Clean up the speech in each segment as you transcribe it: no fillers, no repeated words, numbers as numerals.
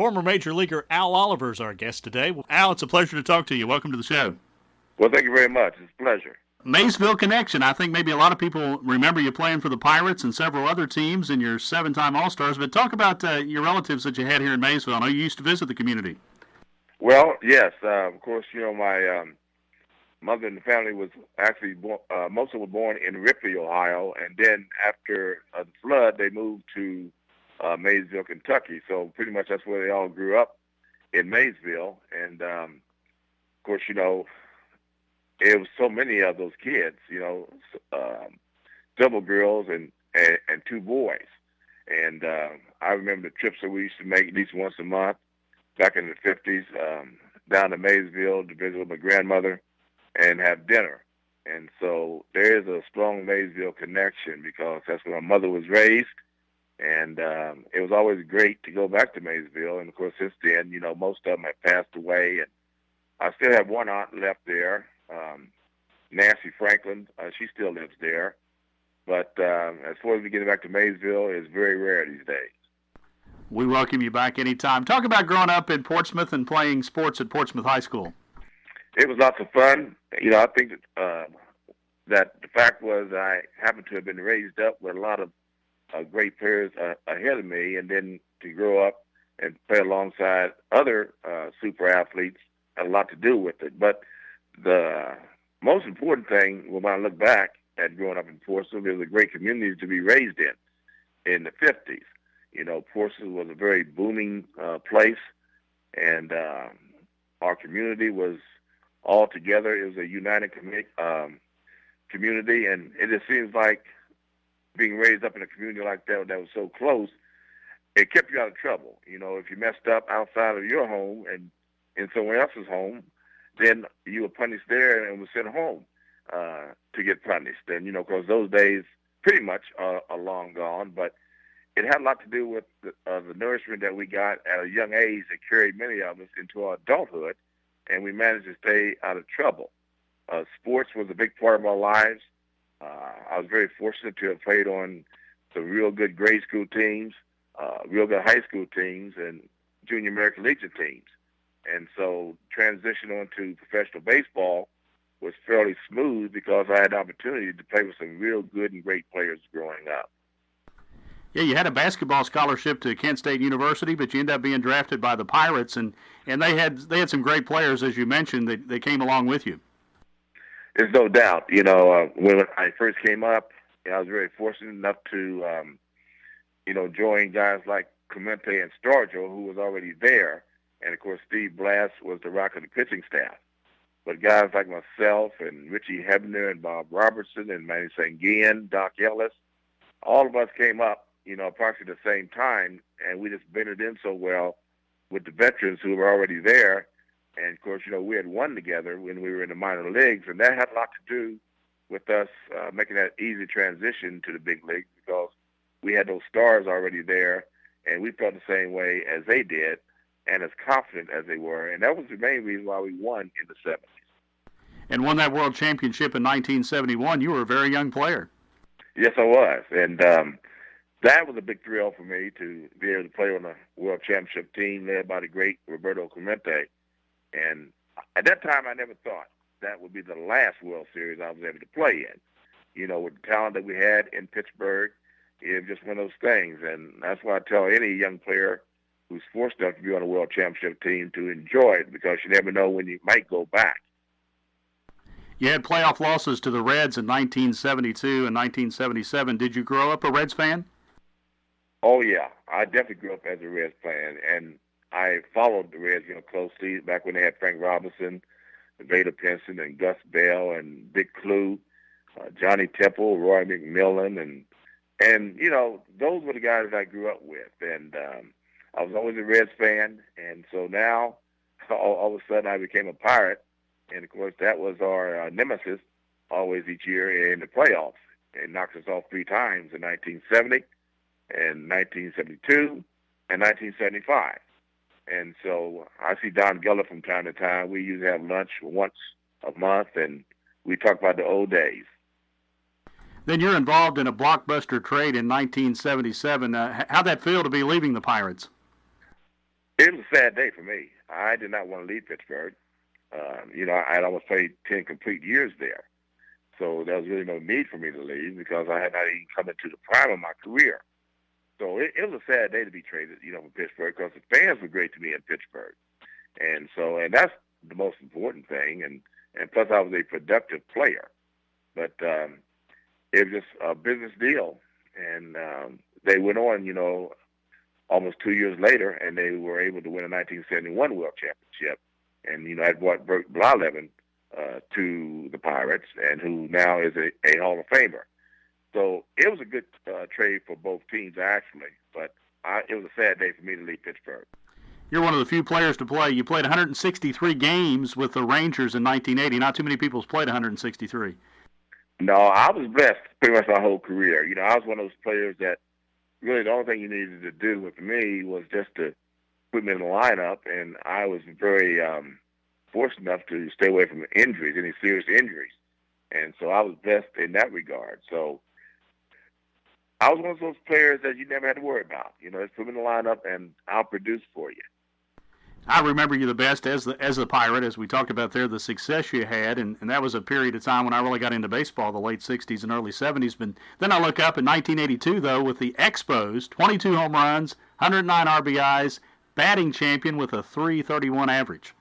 Former Major Leaguer Al Oliver is our guest today. Well, Al, it's a pleasure to talk to you. Welcome to the show. Well, thank you very much. It's a pleasure. Maysville connection. I think maybe a lot of people remember you playing for the Pirates and several other teams and your 7-time All-Stars. But talk about your relatives that you had here in Maysville. I know you used to visit the community. Well, yes. Of course, my mother and the family was actually most of them were born in Ripley, Ohio, and then after the flood, they moved to Maysville, Kentucky. So pretty much that's where they all grew up, in Maysville. And of course, it was so many of those kids, double girls and 2 boys. And I remember the trips that we used to make at least once a month back in the 50s, down to Maysville to visit with my grandmother and have dinner. And so there is a strong Maysville connection because that's where my mother was raised. And it was always great to go back to Maysville. And, of course, since then, most of them have passed away. And I still have one aunt left there, Nancy Franklin. She still lives there. But as far as we getting back to Maysville, it's very rare these days. We welcome you back anytime. Talk about growing up in Portsmouth and playing sports at Portsmouth High School. It was lots of fun. I think that the fact was I happened to have been raised up with a lot of great players ahead of me, and then to grow up and play alongside other super athletes had a lot to do with it. But the most important thing, when I look back at growing up in Portsmouth, it was a great community to be raised in the 50s. Portsmouth was a very booming place, and our community was all together. It was a united community, and it just seems like being raised up in a community like that was so close, it kept you out of trouble. If you messed up outside of your home and in someone else's home, then you were punished there and was sent home to get punished. And, because those days pretty much are long gone, but it had a lot to do with the nourishment that we got at a young age that carried many of us into our adulthood, and we managed to stay out of trouble. Sports was a big part of our lives. I was very fortunate to have played on some real good grade school teams, real good high school teams, and junior American Legion teams. And so transition onto professional baseball was fairly smooth because I had the opportunity to play with some real good and great players growing up. Yeah, you had a basketball scholarship to Kent State University, but you ended up being drafted by the Pirates, and they had some great players, as you mentioned, that came along with you. There's no doubt. When I first came up, I was very fortunate enough to, join guys like Clemente and Stargell, who was already there. And, of course, Steve Blass was the rock of the pitching staff. But guys like myself and Richie Hebner and Bob Robertson and Manny Sanguin, Doc Ellis, all of us came up, approximately the same time, and we just blended in so well with the veterans who were already there. And, of course, we had won together when we were in the minor leagues, and that had a lot to do with us making that easy transition to the big leagues because we had those stars already there, and we felt the same way as they did and as confident as they were. And that was the main reason why we won in the 70s. And won that world championship in 1971. You were a very young player. Yes, I was. And that was a big thrill for me to be able to play on a world championship team led by the great Roberto Clemente. And at that time, I never thought that would be the last World Series I was able to play in. With the talent that we had in Pittsburgh, it was just one of those things. And that's why I tell any young player who's forced enough to be on a World Championship team to enjoy it because you never know when you might go back. You had playoff losses to the Reds in 1972 and 1977. Did you grow up a Reds fan? Oh, yeah. I definitely grew up as a Reds fan, and I followed the Reds, closely back when they had Frank Robinson, Vader Pinson, and Gus Bell, and Big Clue, Johnny Temple, Roy McMillan, and those were the guys that I grew up with. And I was always a Reds fan, and so now all of a sudden I became a Pirate, and of course that was our nemesis always each year in the playoffs. It knocked us off 3 times in 1970, and 1972, and 1975. And so I see Don Geller from time to time. We usually have lunch once a month, and we talk about the old days. Then you're involved in a blockbuster trade in 1977. How'd that feel to be leaving the Pirates? It was a sad day for me. I did not want to leave Pittsburgh. I'd almost played 10 complete years there. So there was really no need for me to leave because I had not even come into the prime of my career. So it was a sad day to be traded, from Pittsburgh, because the fans were great to me in Pittsburgh. And that's the most important thing. And plus I was a productive player. But it was just a business deal. And they went on, almost 2 years later, and they were able to win a 1971 World Championship. And, I brought Bert Blyleven to the Pirates, and who now is a Hall of Famer. So it was a good trade for both teams, actually. But it was a sad day for me to leave Pittsburgh. You're one of the few players to play. You played 163 games with the Rangers in 1980. Not too many people's played 163. No, I was blessed pretty much my whole career. I was one of those players that really the only thing you needed to do with me was just to put me in the lineup, and I was very fortunate enough to stay away from injuries, any serious injuries. And so I was blessed in that regard. So I was one of those players that you never had to worry about. Just put me in the lineup, and I'll produce for you. I remember you the best as the Pirate, as we talked about there, the success you had, and that was a period of time when I really got into baseball, the late 60s and early 70s. But then I look up in 1982, though, with the Expos, 22 home runs, 109 RBIs, batting champion with a .331 average.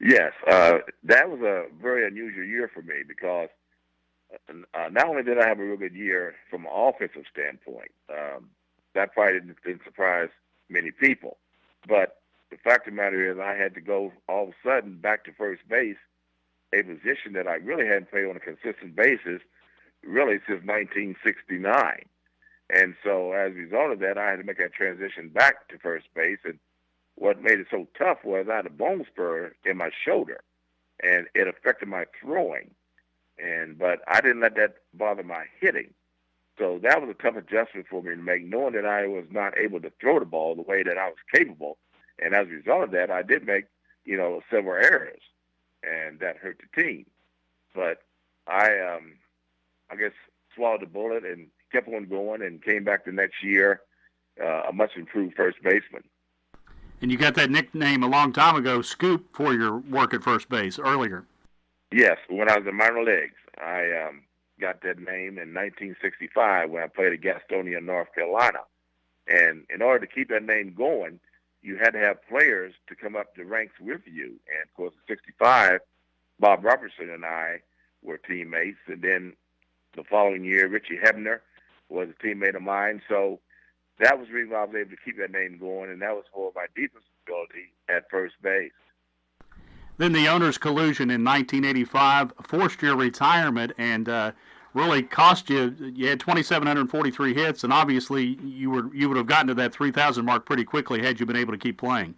Yes, that was a very unusual year for me because not only did I have a real good year from an offensive standpoint, that probably didn't surprise many people, but the fact of the matter is I had to go all of a sudden back to first base, a position that I really hadn't played on a consistent basis really since 1969. And so as a result of that, I had to make that transition back to first base. And what made it so tough was I had a bone spur in my shoulder, and it affected my throwing. But I didn't let that bother my hitting. So that was a tough adjustment for me to make, knowing that I was not able to throw the ball the way that I was capable. And as a result of that, I did make, several errors, and that hurt the team. But I guess, swallowed the bullet and kept on going and came back the next year a much improved first baseman. And you got that nickname a long time ago, Scoop, for your work at first base earlier. Yes, when I was in minor leagues, I got that name in 1965 when I played at Gastonia, North Carolina. And in order to keep that name going, you had to have players to come up the ranks with you. And, of course, in 65, Bob Robertson and I were teammates. And then the following year, Richie Hebner was a teammate of mine. So that was the reason why I was able to keep that name going, and that was for my defensive ability at first base. Then the owners' collusion in 1985 forced your retirement and really cost you. You had 2,743 hits, and obviously you would have gotten to that 3,000 mark pretty quickly had you been able to keep playing.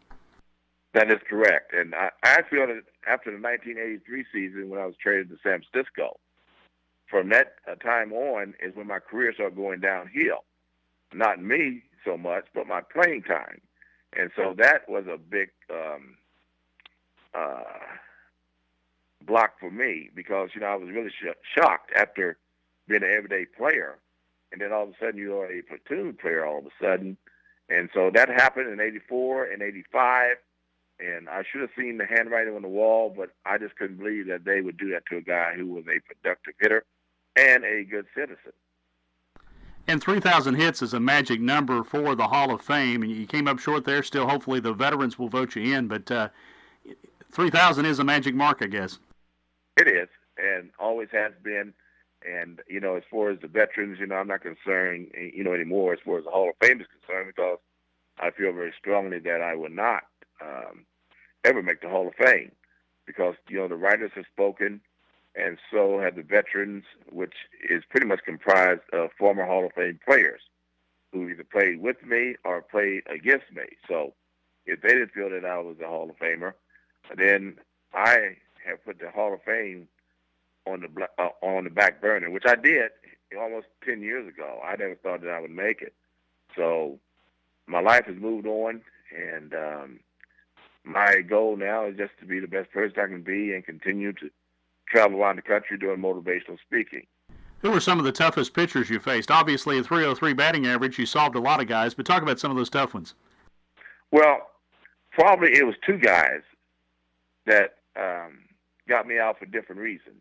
That is correct. And I feel that after the 1983 season when I was traded to San Francisco, from that time on is when my career started going downhill. Not me so much, but my playing time. And so that was a big block for me because, I was really shocked after being an everyday player. And then all of a sudden you're a platoon player all of a sudden. And so that happened in 84 and 85. And I should have seen the handwriting on the wall, but I just couldn't believe that they would do that to a guy who was a productive hitter and a good citizen. And 3,000 hits is a magic number for the Hall of Fame, and you came up short there. Still, hopefully the veterans will vote you in, but 3,000 is a magic mark, I guess. It is, and always has been. And, as far as the veterans, I'm not concerned, anymore as far as the Hall of Fame is concerned because I feel very strongly that I will not ever make the Hall of Fame because, the writers have spoken, and so have the veterans, which is pretty much comprised of former Hall of Fame players who either played with me or played against me. So if they didn't feel that I was a Hall of Famer, then I have put the Hall of Fame on the back burner, which I did almost 10 years ago. I never thought that I would make it. So my life has moved on, and my goal now is just to be the best person I can be and continue to travel around the country doing motivational speaking. Who were some of the toughest pitchers you faced? Obviously, a .303 batting average, you solved a lot of guys, but talk about some of those tough ones. Well, probably it was two guys that got me out for different reasons.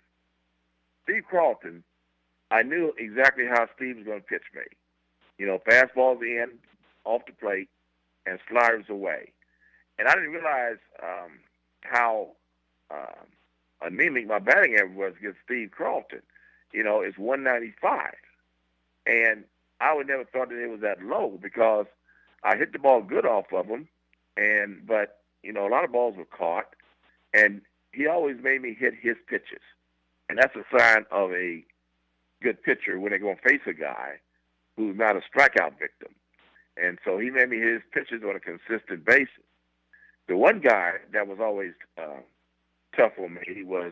Steve Carlton, I knew exactly how Steve was going to pitch me. You know, fastballs in, off the plate, and sliders away. And I didn't realize how anemic my batting average was against Steve Carlton. You know, it's 195. And I would never thought that it was that low because I hit the ball good off of him. But, you know, a lot of balls were caught. And he always made me hit his pitches. And that's a sign of a good pitcher when they're going to face a guy who's not a strikeout victim. And so he made me hit his pitches on a consistent basis. The one guy that was always tough on me was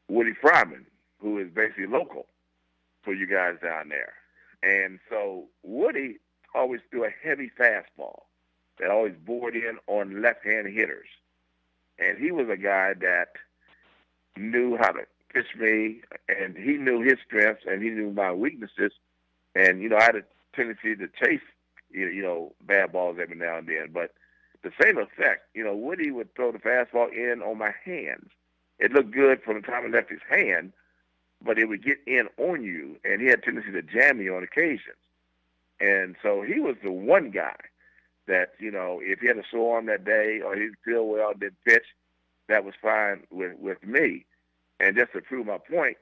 Woody Fryman, who is basically local for you guys down there. And so Woody always threw a heavy fastball that always bored in on left-hand hitters. And he was a guy that knew how to pitch me, and he knew his strengths, and he knew my weaknesses. And, you know, I had a tendency to chase, you know, bad balls every now and then. But the same effect, you know, Woody would throw the fastball in on my hands. It looked good from the time I left his hand, but it would get in on you, and he had a tendency to jam you on occasions. And so he was the one guy that, you know, if he had a sore arm that day or he didn't feel well, didn't pitch, that was fine with me. And just to prove my point,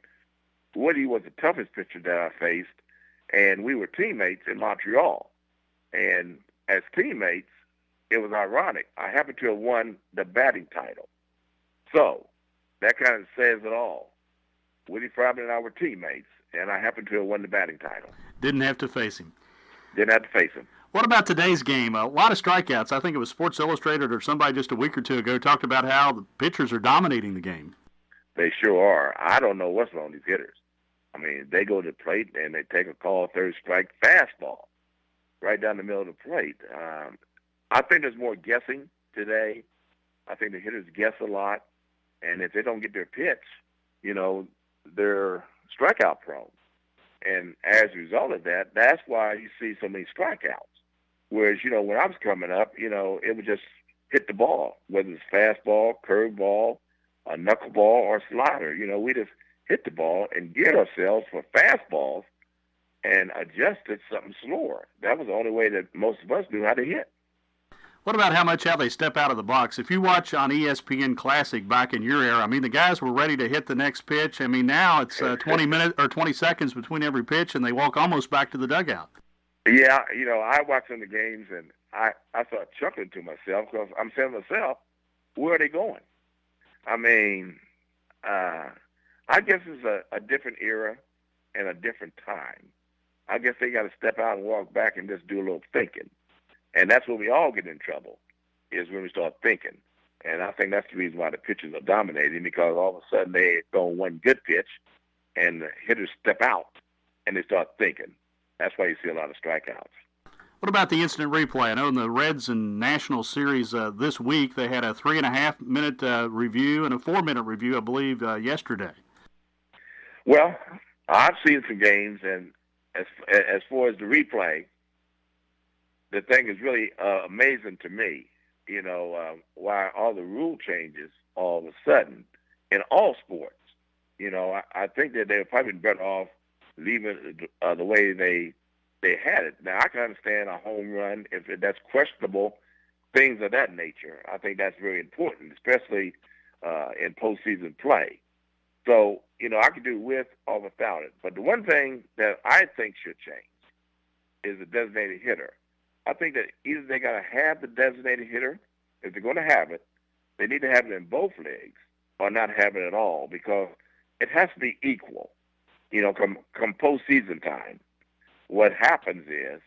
Woody was the toughest pitcher that I faced, and we were teammates in Montreal. And as teammates, it was ironic. I happened to have won the batting title. So that kind of says it all. Woody Fryman and I were teammates, and I happened to have won the batting title. Didn't have to face him. Didn't have to face him. What about today's game? A lot of strikeouts. I think it was Sports Illustrated or somebody just a week or two ago talked about how the pitchers are dominating the game. They sure are. I don't know what's wrong with these hitters. I mean, they go to the plate and they take a call, third strike, fastball, right down the middle of the plate. I think there's more guessing today. I think the hitters guess a lot, and if they don't get their pitch, you know, they're strikeout prone. And as a result of that, that's why you see so many strikeouts. Whereas, you know, when I was coming up, you know, it would just hit the ball, whether it's fastball, curveball, a knuckleball, or slider. You know, we just hit the ball and geared ourselves for fastballs and adjusted something slower. That was the only way that most of us knew how to hit. What about how they step out of the box? If you watch on ESPN Classic back in your era, I mean, the guys were ready to hit the next pitch. I mean, now it's 20 minutes or 20 seconds between every pitch, and they walk almost back to the dugout. Yeah, you know, I watch some of the games, and I start chuckling to myself because I'm saying to myself, where are they going? I mean, I guess it's a different era and a different time. I guess they got to step out and walk back and just do a little thinking. And that's when we all get in trouble, is when we start thinking. And I think that's the reason why the pitchers are dominating, because all of a sudden they throw one good pitch and the hitters step out and they start thinking. That's why you see a lot of strikeouts. What about the instant replay? I know in the Reds and National Series this week, they had a 3.5-minute review and a 4-minute review, I believe, yesterday. Well, I've seen some games, and as far as the replay, the thing is really amazing to me, you know, why all the rule changes all of a sudden in all sports. You know, I think that they're probably better off leaving the way they had it. Now, I can understand a home run if that's questionable, things of that nature. I think that's very important, especially in postseason play. So, you know, I could do with or without it. But the one thing that I think should change is the designated hitter. I think that either they got to have the designated hitter, if they're going to have it, they need to have it in both legs, or not have it at all, because it has to be equal. You know, come postseason time, what happens is,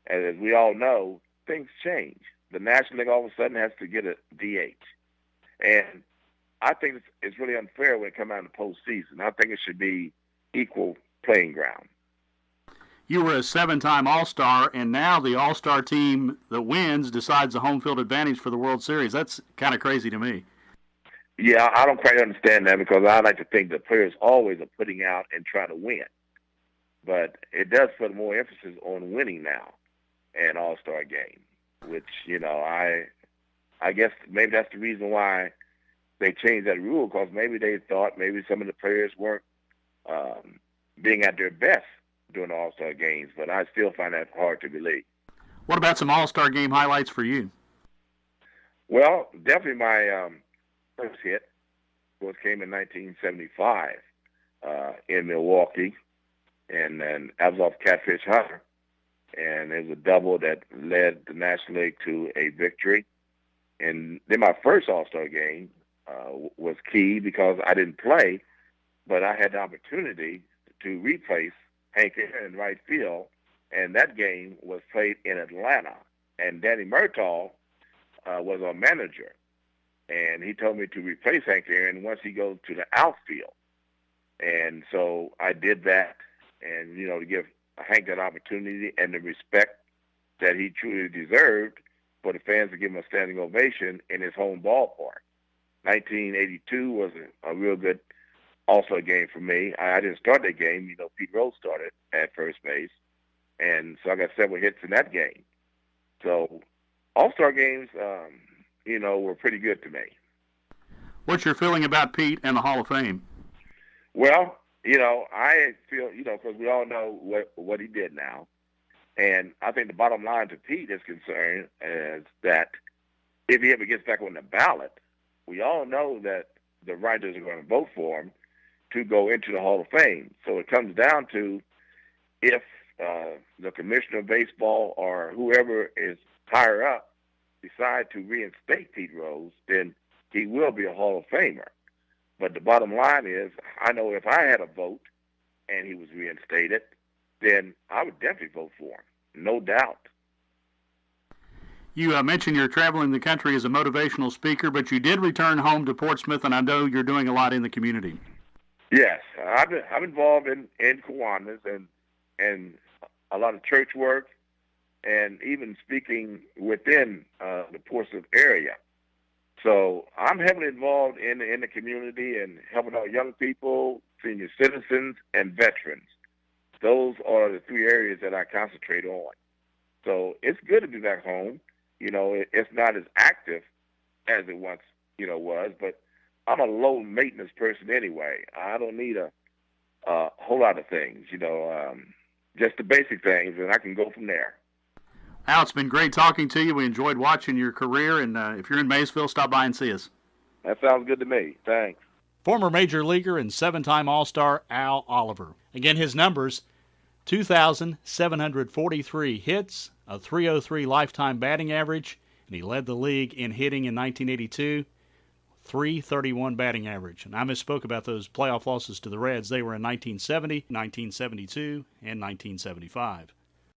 as we all know, things change. The National League all of a sudden has to get a DH. And I think it's really unfair when it comes out in the postseason. I think it should be equal playing ground. You were a 7-time All-Star, and now the All-Star team that wins decides the home field advantage for the World Series. That's kind of crazy to me. Yeah, I don't quite understand that, because I like to think the players always are putting out and trying to win. But it does put more emphasis on winning now in All-Star game, which, you know, I guess maybe that's the reason why they changed that rule, because maybe they thought maybe some of the players weren't being at their best during the All-Star games, but I still find that hard to believe. What about some All-Star game highlights for you? Well, definitely my first hit came in 1975 in Milwaukee, and then I was off Catfish Hunter, and it was a double that led the National League to a victory. And then my first All-Star game was key because I didn't play, but I had the opportunity to replace Hank Aaron in right field, and that game was played in Atlanta. And Danny Murtaugh was our manager, and he told me to replace Hank Aaron once he goes to the outfield. And so I did that, and, to give Hank that opportunity and the respect that he truly deserved for the fans to give him a standing ovation in his home ballpark. 1982 was a real good All-Star game for me. I didn't start that game. Pete Rose started at first base, and so I got several hits in that game. So All-Star games, were pretty good to me. What's your feeling about Pete and the Hall of Fame? Well, I feel, because we all know what he did now. And I think the bottom line to Pete is concerned is that if he ever gets back on the ballot, we all know that the writers are going to vote for him to go into the Hall of Fame. So it comes down to if the commissioner of baseball or whoever is higher up decide to reinstate Pete Rose, then he will be a Hall of Famer. But the bottom line is, I know if I had a vote and he was reinstated, then I would definitely vote for him, no doubt. You mentioned you're traveling the country as a motivational speaker, but you did return home to Portsmouth, and I know you're doing a lot in the community. Yes, I'm involved in Kiwanis and a lot of church work, and even speaking within the Portsmouth area. So I'm heavily involved in the community and helping out young people, senior citizens, and veterans. Those are the three areas that I concentrate on. So it's good to be back home. It's not as active as it once, was, but I'm a low maintenance person anyway. I don't need a whole lot of things, just the basic things, and I can go from there. Al, it's been great talking to you. We enjoyed watching your career, and if you're in Maysville, stop by and see us. That sounds good to me. Thanks. Former Major Leaguer and seven-time All-Star Al Oliver. Again, his numbers, 2,743 hits, a .303 lifetime batting average, and he led the league in hitting in 1982, .331 batting average. And I misspoke about those playoff losses to the Reds. They were in 1970, 1972, and 1975.